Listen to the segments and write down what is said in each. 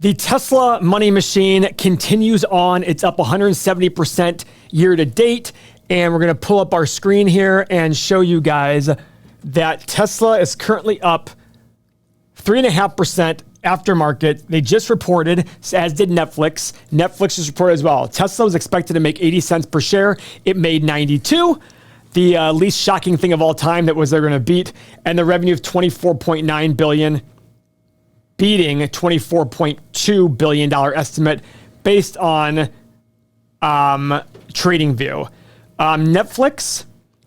The Tesla money machine continues on. It's up 170% year to date. And we're going to pull up our screen here and show you guys that Tesla is currently up 3.5% after market. They just reported, as did Nflx. Nflx just reported as well. Tesla was expected to make 80 cents per share. It made 92. The least shocking thing of all time that was they're going to beat. And the revenue of $24.9 billion, beating a $24.2 billion estimate based on TradingView. Nflx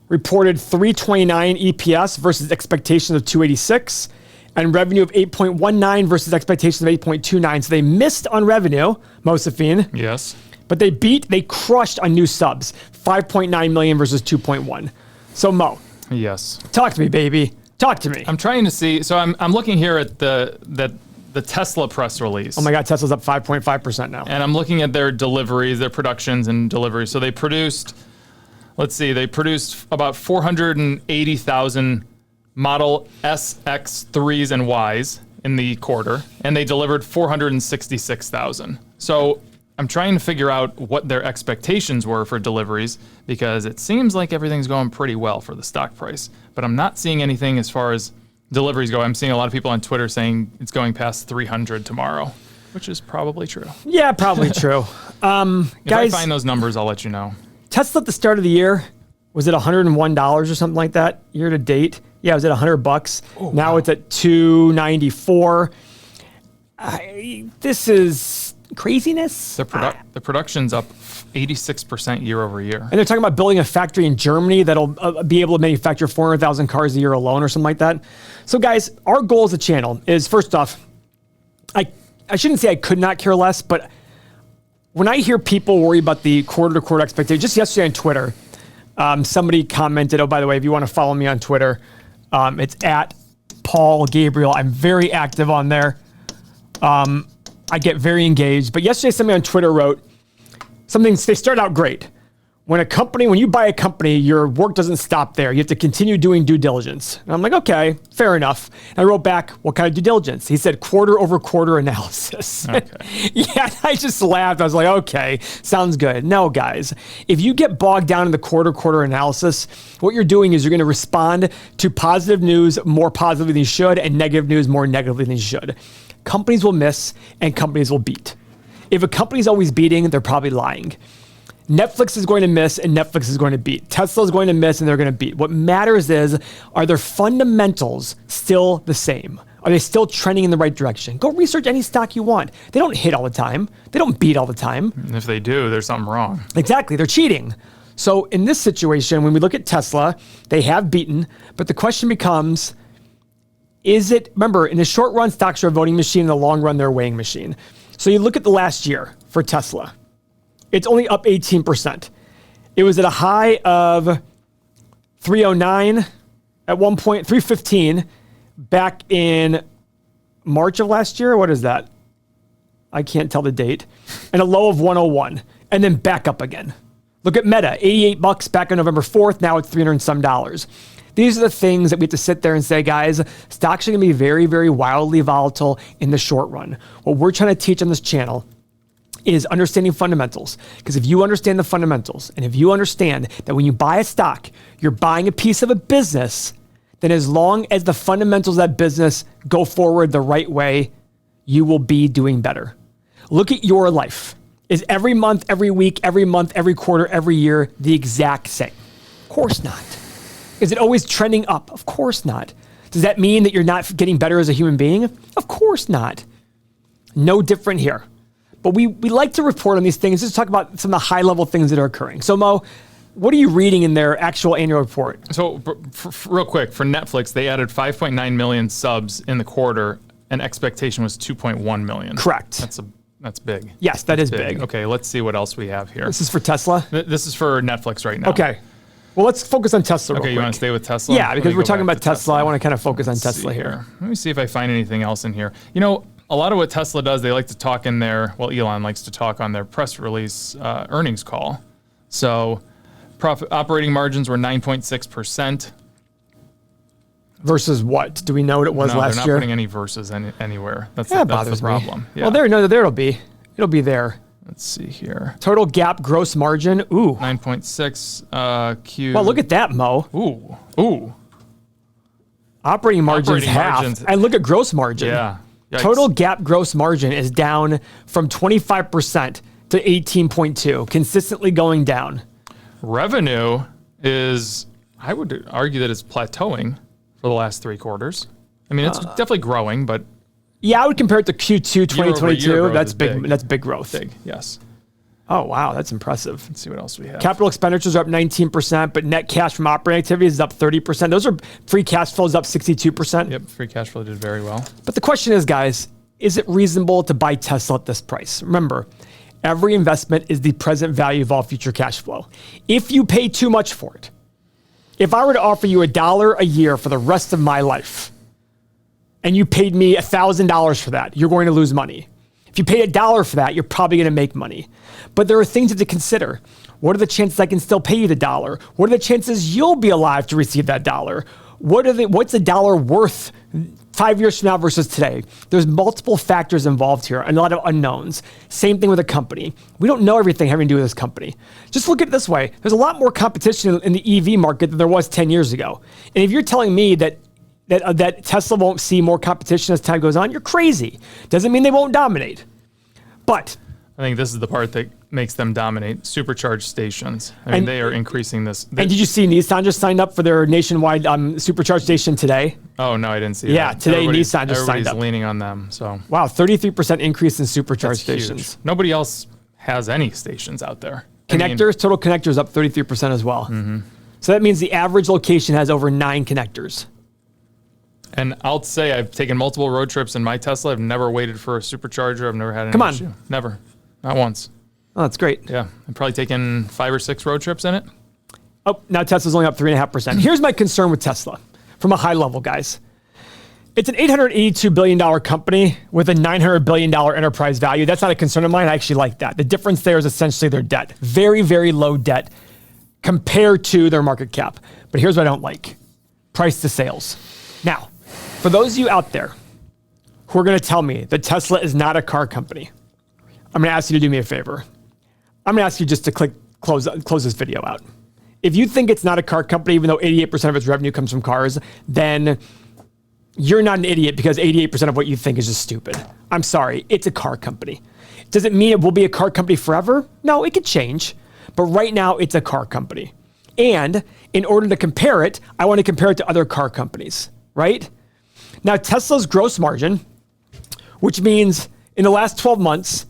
reported $3.29 EPS versus expectations of $2.86, and revenue of $8.19 versus expectations of $8.29. So they missed on revenue, Mosafine. Yes. But they crushed on new subs, 5.9 million versus 2.1. So Mo. Yes. Talk to me, baby. Talk to me. I'm trying to see. So I'm looking here at the Tesla press release. Oh my God, Tesla's up 5.5% now. And I'm looking at their deliveries, their productions and deliveries. So they produced, they produced about 480,000 Model S, X, 3s, and Ys in the quarter, and they delivered 466,000. So I'm trying to figure out what their expectations were for deliveries, because it seems like everything's going pretty well for the stock price, but I'm not seeing anything as far as deliveries go. I'm seeing a lot of people on Twitter saying it's going past 300 tomorrow, which is probably true. Yeah, probably true. If guys, I find those numbers, I'll let you know. Tesla at the start of the year, was it $101 or something like that year to date? Yeah, it was at $100. Oh, now wow. It's at $294. This is craziness. The production's up 86% year over year. And they're talking about building a factory in Germany that'll be able to manufacture 400,000 cars a year alone or something like that. So guys, our goal as a channel is, first off, I shouldn't say I could not care less, but when I hear people worry about the quarter-to-quarter expectation, just yesterday on Twitter, somebody commented, oh, by the way, if you want to follow me on Twitter, it's at Paul Gabrail. I'm very active on there. I get very engaged. But yesterday, somebody on Twitter wrote something. They start out great. When you buy a company, your work doesn't stop there. You have to continue doing due diligence. And I'm like, okay, fair enough. And I wrote back, what kind of due diligence? He said, quarter over quarter analysis. Okay. Yeah, I just laughed. I was like, okay, sounds good. No, guys, if you get bogged down in the quarter analysis, what you're doing is you're going to respond to positive news more positively than you should, and negative news more negatively than you should. Companies will miss and companies will beat. If a company's always beating, they're probably lying. Nflx is going to miss and Nflx is going to beat. Tesla is going to miss and they're going to beat. What matters is, are their fundamentals still the same? Are they still trending in the right direction? Go research any stock you want. They don't hit all the time. They don't beat all the time. And if they do, there's something wrong. Exactly. They're cheating. So in this situation, when we look at Tesla, they have beaten, but the question becomes, remember, in the short run, stocks are a voting machine. In the long run, they're a weighing machine. So you look at the last year for Tesla. It's only up 18%. It was at a high of 309 at one point, 315 back in March of last year. What is that? I can't tell the date. And a low of 101, and then back up again. Look at Meta, $88 back on November 4th. Now it's $300 and some dollars. These are the things that we have to sit there and say, guys, stocks are going to be very, very wildly volatile in the short run. What we're trying to teach on this channel is understanding fundamentals. Because if you understand the fundamentals, and if you understand that when you buy a stock, you're buying a piece of a business, then as long as the fundamentals of that business go forward the right way, you will be doing better. Look at your life. Is every month, every week, every month, every quarter, every year the exact same? Of course not. Is it always trending up? Of course not. Does that mean that you're not getting better as a human being? Of course not. No different here. But we like to report on these things, just talk about some of the high-level things that are occurring. So, Mo, what are you reading in their actual annual report? So, real quick, for Nflx, they added 5.9 million subs in the quarter, and expectation was 2.1 million. Correct. That's big. Yes, that's big. Okay, let's see what else we have here. This is for Tesla? This is for Nflx right now. Okay. Well, let's focus on Tesla real quick. You want to stay with Tesla? Yeah, because we're talking about Tesla. I want to kind of focus on Tesla here. Let me see if I find anything else in here. You know, a lot of what Tesla does, they like to talk in their, Elon likes to talk on their press release earnings call. So operating margins were 9.6%. Versus what? Do we know what it was No, last they're not year? putting any verses anywhere. That's That the bothers problem. me. Yeah. Well, there it'll be. It'll be there. Let's see here. Total GAAP gross margin. Ooh. 9.6 Q. Well, look at that, Mo. Ooh. Operating margin's Operating half. margins. And look at gross margin. Yeah. Yikes. Total GAAP gross margin is down from 25% to 18.2, consistently going down. Revenue is, I would argue that it's plateauing for the last 3 quarters. I mean, it's definitely growing, but Yeah, I would compare it to Q2 2022. growth That's is big. big. That's big growth. big. Yes. Oh, wow. That's impressive. Let's see what else we have. Capital expenditures are up 19%, but net cash from operating activities is up 30%. Those are free cash flows up 62%. Yep, free cash flow did very well. But the question is, guys, is it reasonable to buy Tesla at this price? Remember, every investment is the present value of all future cash flow. If you pay too much for it, if I were to offer you $1 a year for the rest of my life, and you paid me $1,000 for that, you're going to lose money. If you paid $1 for that, you're probably going to make money. But there are things to consider. What are the chances I can still pay you the $1? What are the chances you'll be alive to receive that $1? What's the dollar worth 5 years from now versus today? There's multiple factors involved here and a lot of unknowns. Same thing with a company. We don't know everything having to do with this company. Just look at it this way. There's a lot more competition in the EV market than there was 10 years ago. And if you're telling me that Tesla won't see more competition as time goes on, you're crazy. Doesn't mean they won't dominate. But I think this is the part that makes them dominate. Supercharged stations. I mean, they are increasing this. and did you see Nissan just signed up for their nationwide supercharge station today? Oh, no, I didn't see Yeah, that. today Nissan just signed up. Everybody's leaning on them, so. Wow, 33% increase in supercharge That's stations. huge. Nobody else has any stations out there. I mean, Connectors, total connectors up 33% as well. So that means the average location has over 9 connectors. and I'll say I've taken multiple road trips in my Tesla. I've never waited for a supercharger. I've never had an issue. Never. Not once. Oh, that's great. Yeah. I've probably taken 5 or 6 road trips in it. Oh, now Tesla's only up 3.5%. Here's my concern with Tesla from a high level, guys. It's an $882 billion company with a $900 billion enterprise value. That's not a concern of mine. I actually like that. The difference there is essentially their debt. Very, very low debt compared to their market cap. But here's what I don't like. Price to sales. Now, for those of you out there who are going to tell me that Tesla is not a car company, I'm going to ask you to do me a favor. I'm going to ask you just to close this video out. If you think it's not a car company, even though 88% of its revenue comes from cars, then you're not an idiot because 88% of what you think is just stupid. I'm sorry, it's a car company. Does it mean it will be a car company forever? No, it could change. But right now, it's a car company. And in order to compare it, I want to compare it to other car companies, right? Now, Tesla's gross margin, which means in the last 12 months,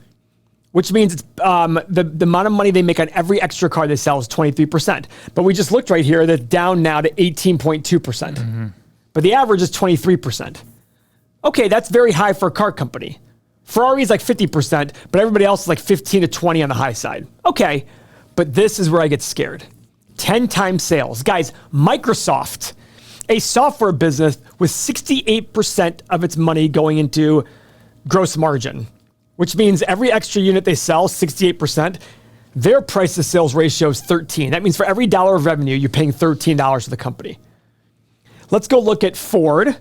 which means it's the amount of money they make on every extra car they sell is 23%. But we just looked right here, that's down now to 18.2%. But the average is 23%. Okay, that's very high for a car company. Ferrari's like 50%, but everybody else is like 15 to 20 on the high side. Okay, but this is where I get scared. 10 times sales. Guys, Microsoft, a software business with 68% of its money going into gross margin, which means every extra unit they sell, 68%, their price to sales ratio is 13. That means for every dollar of revenue, you're paying $13 to the company. Let's go look at Ford.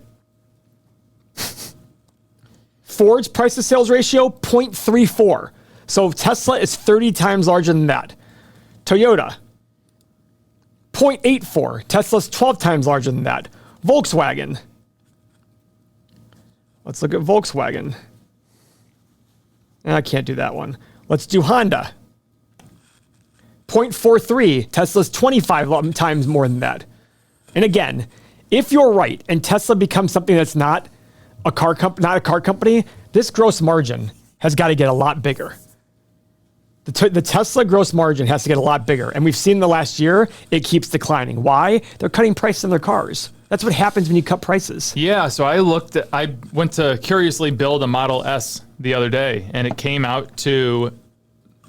Ford's price to sales ratio, 0.34. So Tesla is 30 times larger than that. Toyota, 0.84. Tesla's 12 times larger than that. Volkswagen. Let's look at Volkswagen. I can't do that one. Let's do Honda. 0.43. Tesla's 25 times more than that. And again, if you're right and Tesla becomes something that's not a car company, this gross margin has got to get a lot bigger. The Tesla gross margin has to get a lot bigger. And we've seen in the last year, it keeps declining. Why? They're cutting prices on their cars. That's what happens when you cut prices. Yeah, so I went to curiously build a Model S the other day, and it came out to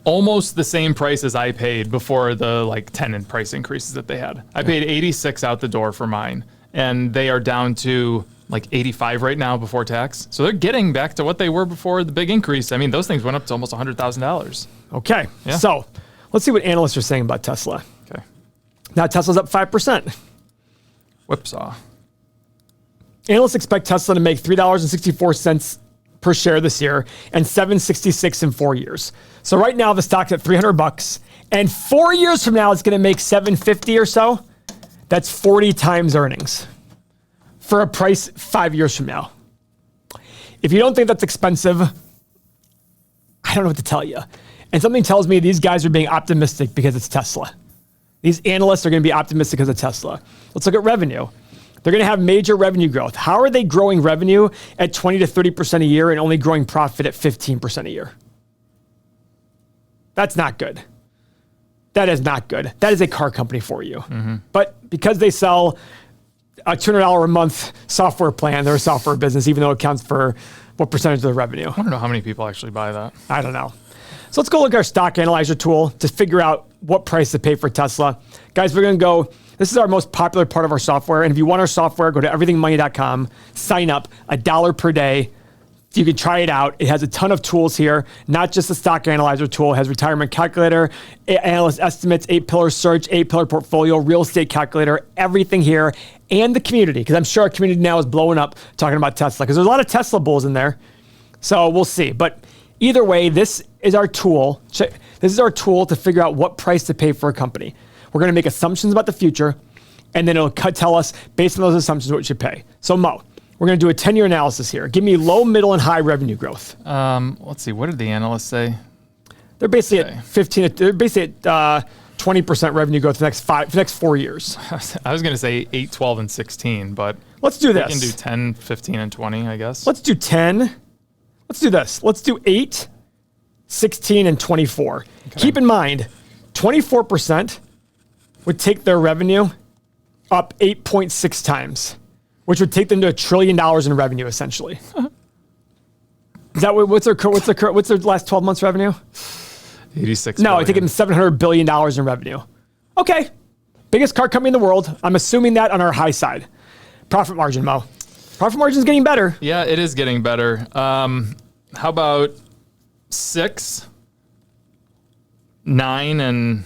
almost the same price as I paid before the like 10 price increases that they had. I paid 86 out the door for mine, and they are down to like 85 right now before tax. So they're getting back to what they were before the big increase. I mean, those things went up to almost $100,000. Okay, Yeah. So let's see what analysts are saying about Tesla. Okay. Now Tesla's up 5%. Whipsaw. Analysts expect Tesla to make $3.64 per share this year and $7.66 in 4 years. So right now the stock's at $300, and 4 years from now it's going to make $7.50 or so. That's 40 times earnings for a price 5 years from now. If you don't think that's expensive, I don't know what to tell you. And something tells me these guys are being optimistic because it's Tesla. These analysts are going to be optimistic because of Tesla. Let's look at revenue. They're going to have major revenue growth. How are they growing revenue at 20 to 30% a year and only growing profit at 15% a year? That's not good. That is not good. That is a car company for you. But because they sell a $200 a month software plan, they're a software business, even though it accounts for what percentage of the revenue. I don't know how many people actually buy that. I don't know. So let's go look at our stock analyzer tool to figure out what price to pay for Tesla. Guys, we're going to go, this is our most popular part of our software. And if you want our software, go to everythingmoney.com, sign up, $1 per day. You can try it out. It has a ton of tools here, not just the stock analyzer tool. It has retirement calculator, analyst estimates, 8-pillar search, 8-pillar portfolio, real estate calculator, everything here, and the community. Because I'm sure our community now is blowing up talking about Tesla, because there's a lot of Tesla bulls in there. So we'll see. But either way, this is our tool. This is our tool to figure out what price to pay for a company. We're going to make assumptions about the future, and then it'll tell us, based on those assumptions, what we should pay. So Mo, we're going to do a 10-year analysis here. Give me low, middle, and high revenue growth. Let's see. What did the analysts say? They're basically at 15. They're basically at 20% revenue growth for the next 4 years. I was going to say 8, 12, and 16, but let's do this. We can do 10, 15, and 20, I guess. Let's do 10. Let's do this. Let's do 8, 16, and 24. Okay. Keep in mind, 24% would take their revenue up 8.6 times, which would take them to $1 trillion in revenue, essentially. Is that what's their last 12 months revenue? 86 No, billion. I think it's $700 billion in revenue. Okay. Biggest car company in the world. I'm assuming that on our high side. Profit margin, Mo. Profit margin is getting better. Yeah, it is getting better. How about 6, 9, and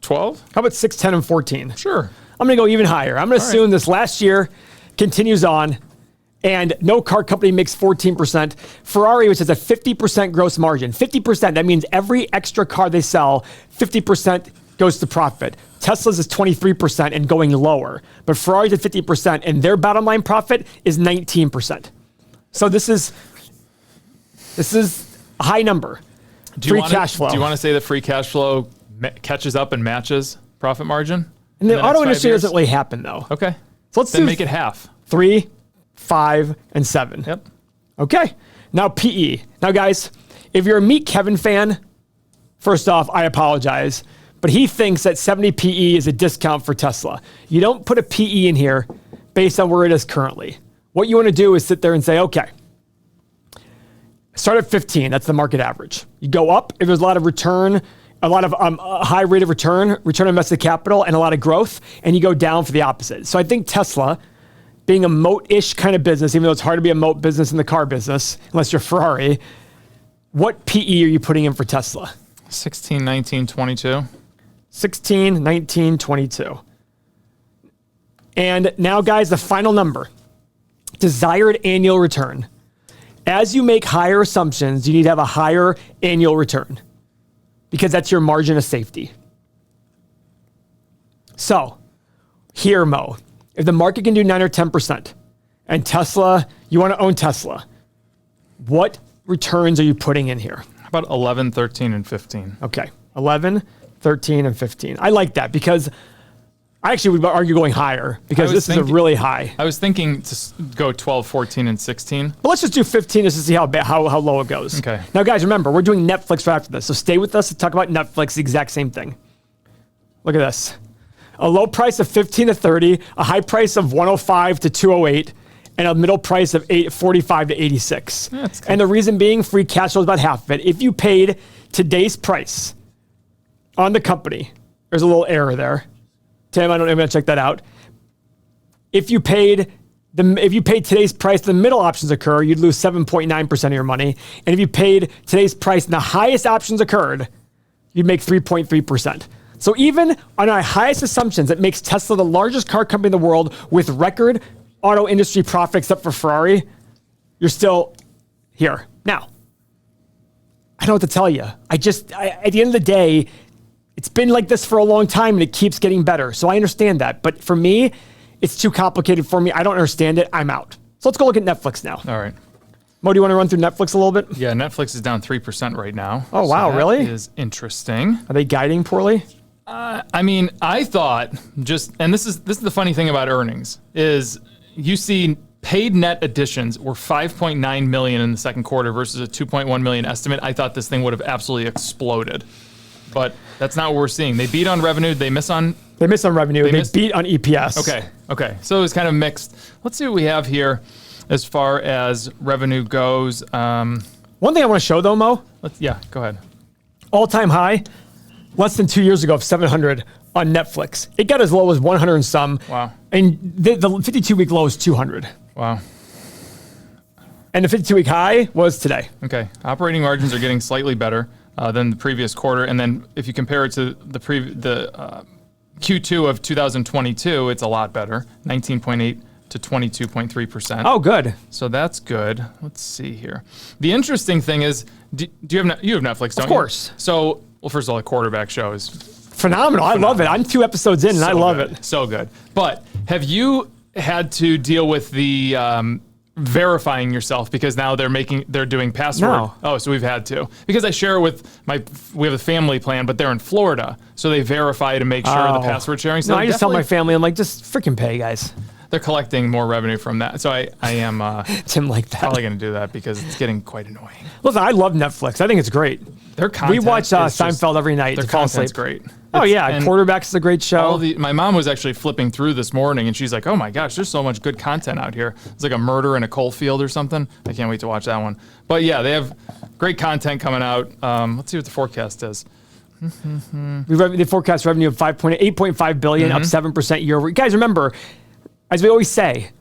12? How about 6, 10, and 14? Sure. I'm going to go even higher. I'm going to assume this last year continues on, and no car company makes 14%. Ferrari, which has a 50% gross margin, 50%, that means every extra car they sell, 50% goes to profit. Tesla's is 23% and going lower, but Ferrari's at 50%, and their bottom line profit is 19%. So this is a high number. Free cash flow. Do you want to say that free cash flow catches up and matches profit margin? And the auto industry doesn't really happen, though. Okay. So let's make it half. 3, 5, and 7. Yep. Okay. Now PE. Now, guys, if you're a Meet Kevin fan, first off, I apologize, but he thinks that 70 PE is a discount for Tesla. You don't put a PE in here based on where it is currently. What you want to do is sit there and say, okay, start at 15. That's the market average. You go up if there's a lot of return, a lot of high rate of return on invested capital, and a lot of growth, and you go down for the opposite. So I think Tesla, being a moat-ish kind of business, even though it's hard to be a moat business in the car business, unless you're Ferrari, what PE are you putting in for Tesla? 16, 19, 22. 16, 19, 22. And now, guys, the final number, desired annual return. As you make higher assumptions, you need to have a higher annual return because that's your margin of safety. So here, Mo, if the market can do 9 or 10% and Tesla, you want to own Tesla, what returns are you putting in here? How about 11, 13, and 15? Okay, 11, 13, and 15. I like that because I actually would argue going higher because this is a really high. I was thinking to go 12, 14, and 16. But let's just do 15 just to see how low it goes. Okay. Now, guys, remember, we're doing Netflix right after this. So stay with us to talk about Netflix, the exact same thing. Look at this. A low price of 15 to 30, a high price of 105 to 208, and a middle price of 45 to 86. And the reason being, free cash flow is about half of it. If you paid today's price on the company, there's a little error there. Tim, I'm going to check that out. If you paid today's price, the middle options occur, you'd lose 7.9% of your money. And if you paid today's price and the highest options occurred, you'd make 3.3%. So even on our highest assumptions, it makes Tesla the largest car company in the world with record auto industry profit except for Ferrari, you're still here. Now, I don't know what to tell you. At the end of the day, it's been like this for a long time and it keeps getting better. So I understand that. But for me, it's too complicated for me. I don't understand it. I'm out. So let's go look at Netflix now. All right. Mo, do you want to run through Netflix a little bit? Yeah, Netflix is down 3% right now. Oh, wow, that really? Is interesting. Are they guiding poorly? I mean, I thought and this is the funny thing about earnings, is you see paid net additions were 5.9 million in the second quarter versus a 2.1 million estimate. I thought this thing would have absolutely exploded. But that's not what we're seeing. They beat on revenue. They miss on revenue. They beat on EPS. Okay. So it was kind of mixed. Let's see what we have here as far as revenue goes. One thing I want to show though, Mo. Go ahead. All-time high, less than 2 years ago of 700 on Netflix. It got as low as 100 and some. Wow. And the 52-week low is 200. Wow. And the 52-week high was today. Okay. Operating margins are getting slightly better than the previous quarter. And then if you compare it to the Q2 of 2022, it's a lot better, 19.8 to 22.3%. Oh, good. So that's good. Let's see here. The interesting thing is, do you have Netflix, don't you? Of course. So, well, first of all, the quarterback show is phenomenal. I love it. I'm 2 episodes in and I love it. So good. But have you had to deal with the verifying yourself because now they're doing password? No. Oh, so we've had to. Because I share it with we have a family plan, but they're in Florida. So they verify to make sure the password sharing. So no, I just tell my family, I'm like, just freaking pay, guys. They're collecting more revenue from that. So I am Tim like that. probably going to do that because it's getting quite annoying. Listen, I love Netflix. I think it's great. Their content we watch Seinfeld every night their to fall asleep. content's great. Oh, yeah. Quarterbacks is a great show. My mom was actually flipping through this morning, and she's like, oh, my gosh, there's so much good content out here. It's like a murder in a coal field or something. I can't wait to watch that one. But, yeah, they have great content coming out. Let's see what the forecast is. They forecast revenue of 8.5 billion, up 7% year over. Guys, remember, as we always say,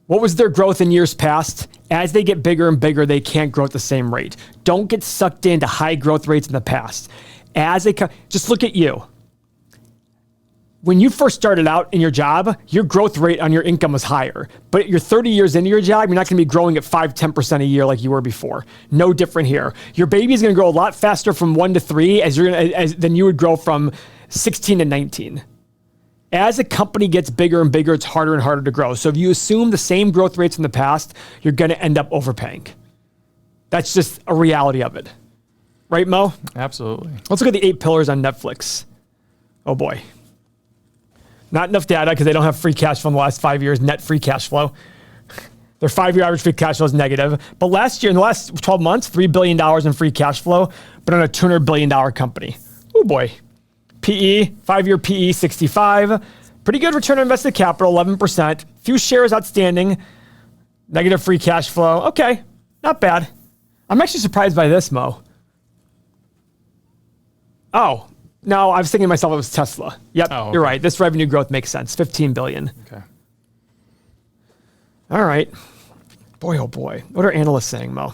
what was their growth in years past? As they get bigger and bigger, they can't grow at the same rate. Don't get sucked into high growth rates in the past. Just look at you. When you first started out in your job, your growth rate on your income was higher. But you're 30 years into your job, you're not going to be growing at 5-10% a year like you were before. No different here. Your baby is going to grow a lot faster from 1 to 3 than you would grow from 16 to 19. As a company gets bigger and bigger, it's harder and harder to grow. So if you assume the same growth rates in the past, you're going to end up overpaying. That's just a reality of it. Right, Mo? Absolutely. Let's look at the 8 pillars on Netflix. Oh, boy. Not enough data because they don't have free cash flow in the last 5 years, net free cash flow. Their 5-year average free cash flow is negative. But last year, in the last 12 months, $3 billion in free cash flow, but on a $200 billion company. Oh, boy. PE, 5-year PE, 65. Pretty good return on invested capital, 11%. Few shares outstanding. Negative free cash flow. Okay, not bad. I'm actually surprised by this, Mo. Oh, no, I was thinking to myself it was Tesla. Yep, okay. You're right. This revenue growth makes sense. 15 billion. Okay. All right. Boy, oh boy. What are analysts saying, Mo?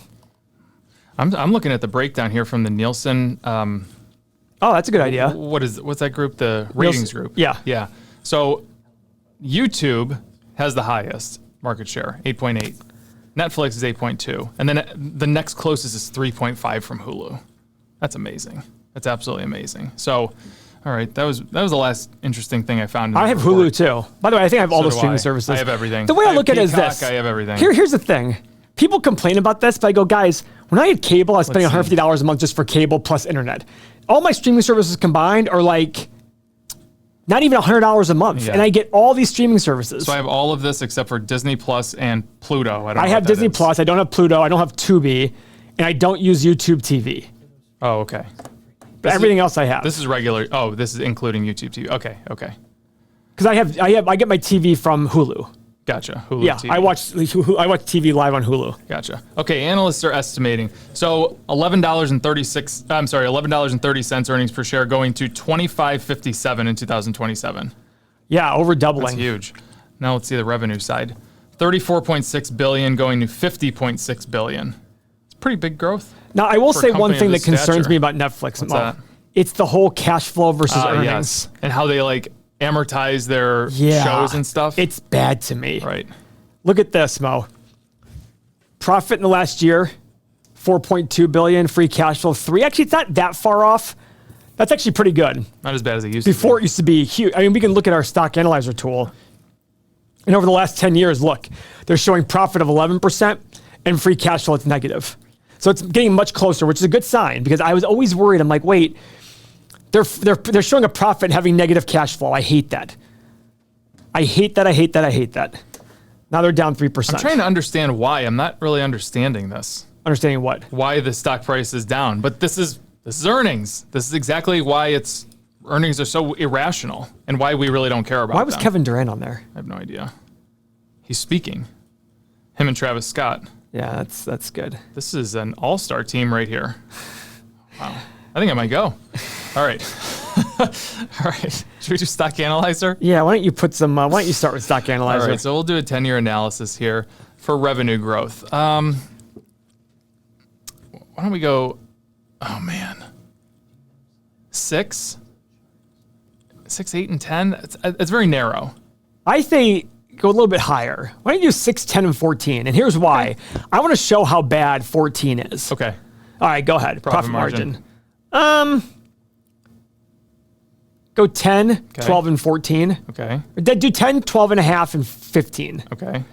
I'm looking at the breakdown here from the Nielsen. Oh, that's a good idea. What's that group? The ratings group. Yeah. Yeah. So YouTube has the highest market share, 8.8. Netflix is 8.2. And then the next closest is 3.5 from Hulu. That's amazing. That's absolutely amazing. So, all right, that was the last interesting thing I found. I have Hulu too. By the way, I think I have all the streaming services. I have everything. The way I look at it is this. I have everything. Here's the thing. People complain about this, but I go, guys, when I had cable, I was spending $150 a month just for cable plus internet. All my streaming services combined are like not even $100 a month, and I get all these streaming services. So I have all of this except for Disney Plus and Pluto. I have Disney Plus. I don't have Pluto. I don't have Tubi, and I don't use YouTube TV. Oh, okay. But everything else I have. This is regular. Oh, this is including YouTube TV. Okay. Because I get my TV from Hulu. Gotcha. Hulu Yeah, TV. I watch TV live on Hulu. Gotcha. Okay, analysts are estimating. So $11.30 earnings per share going to $25.57 in 2027. Yeah, over doubling. That's huge. Now let's see the revenue side. $34.6 billion going to $50.6 billion. It's pretty big growth. Now, I will for a say one company thing of that this concerns stature. me about Netflix. What's that? It's the whole cash flow versus earnings. Yes. And how they like amortize their shows and stuff. It's bad to me. Right. Look at this, Mo. Profit in the last year, 4.2 billion. Free cash flow 3. Actually, it's not that far off. That's actually pretty good. Not as bad as it used Before to it used to be huge. I mean, we can look at our stock analyzer tool. And over the last 10 years, look, they're showing profit of 11% and free cash flow, it's negative. So it's getting much closer, which is a good sign because I was always worried. I'm like, wait, they're showing a profit and having negative cash flow. I hate that. I hate that. Now they're down 3%. I'm trying to understand why. I'm not really understanding this. Understanding what? Why the stock price is down. But this is earnings. This is exactly why earnings are so irrational and why we really don't care about them. Why was Kevin Durant on there? I have no idea. He's speaking. Him and Travis Scott. Yeah, that's good. This is an all-star team right here. Wow. I think I might go. All right. All right. Should we do stock analyzer? Yeah, why don't you put some, why don't you start with stock analyzer? All right, so we'll do a 10-year analysis here for revenue growth. Why don't we go, oh man, 6, 8, and 10? It's very narrow. I think go a little bit higher. Why don't you do 6, 10, and 14? And here's why. Okay. I want to show how bad 14 is. Okay. All right, go ahead. Profit margin. Go 10, okay. 12, and 14. Okay. Do 10, 12 and a half, and 15. Okay.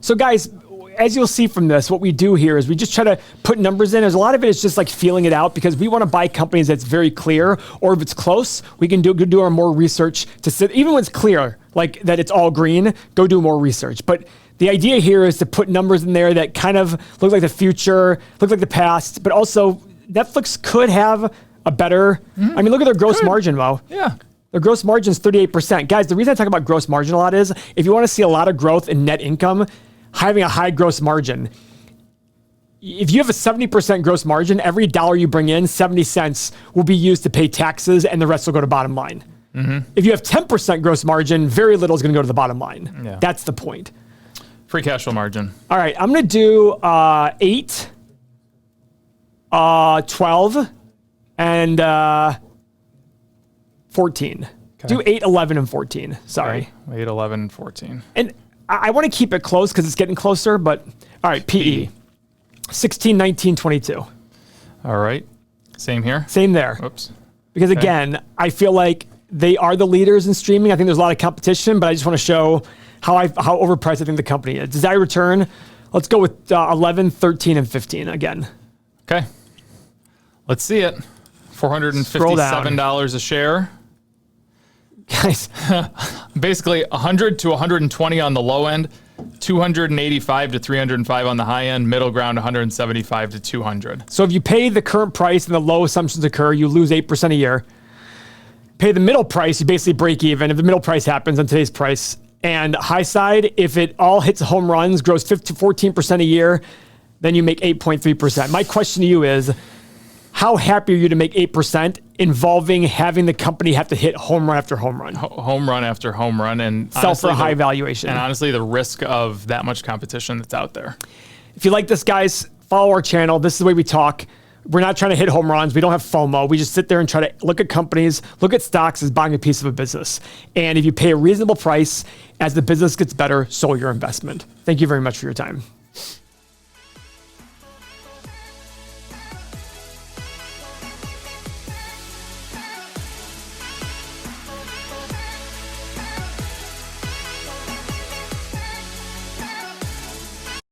So guys, as you'll see from this, what we do here is we just try to put numbers in. There's a lot of it is just like feeling it out because we want to buy companies that's very clear, or if it's close, we can do our more research to sit. Even when it's clear, like that it's all green, go do more research. But the idea here is to put numbers in there that kind of look like the future, look like the past, but also Netflix could have a better, I mean, look at their gross margin, Mo. Yeah. Their gross margin is 38%. Guys, the reason I talk about gross margin a lot is if you want to see a lot of growth in net income, having a high gross margin, if you have a 70% gross margin, every dollar you bring in, 70 cents will be used to pay taxes and the rest will go to bottom line. Mm-hmm. If you have 10% gross margin, very little is going to go to the bottom line. Yeah. That's the point. Free cash flow margin. All right, I'm going to do 8, 12, and 14. Okay. Do 8, 11, and 14. Sorry. Okay. 8, 11, and 14. And I want to keep it close because it's getting closer, but all right, PE. 16, 19, 22. All right. Same here? Same there. Oops. Because again, I feel like they are the leaders in streaming. I think there's a lot of competition, but I just want to show how overpriced I think the company is. Desired return, let's go with 11, 13, and 15 again. Okay. Let's see it. $457 a share. Guys. Basically 100 to 120 on the low end, 285 to 305 on the high end, middle ground 175 to 200. So if you pay the current price and the low assumptions occur, you lose 8% a year. Pay the middle price, you basically break even. If the middle price happens on today's price. And high side, if it all hits home runs, grows 14% a year, then you make 8.3%. My question to you is, how happy are you to make 8% involving having the company have to hit home run after home run? Home run after home run. And sell for a high valuation. And honestly, the risk of that much competition that's out there. If you like this, guys, follow our channel. This is the way we talk. We're not trying to hit home runs. We don't have FOMO. We just sit there and try to look at companies, look at stocks as buying a piece of a business. And if you pay a reasonable price, as the business gets better, so will your investment. Thank you very much for your time.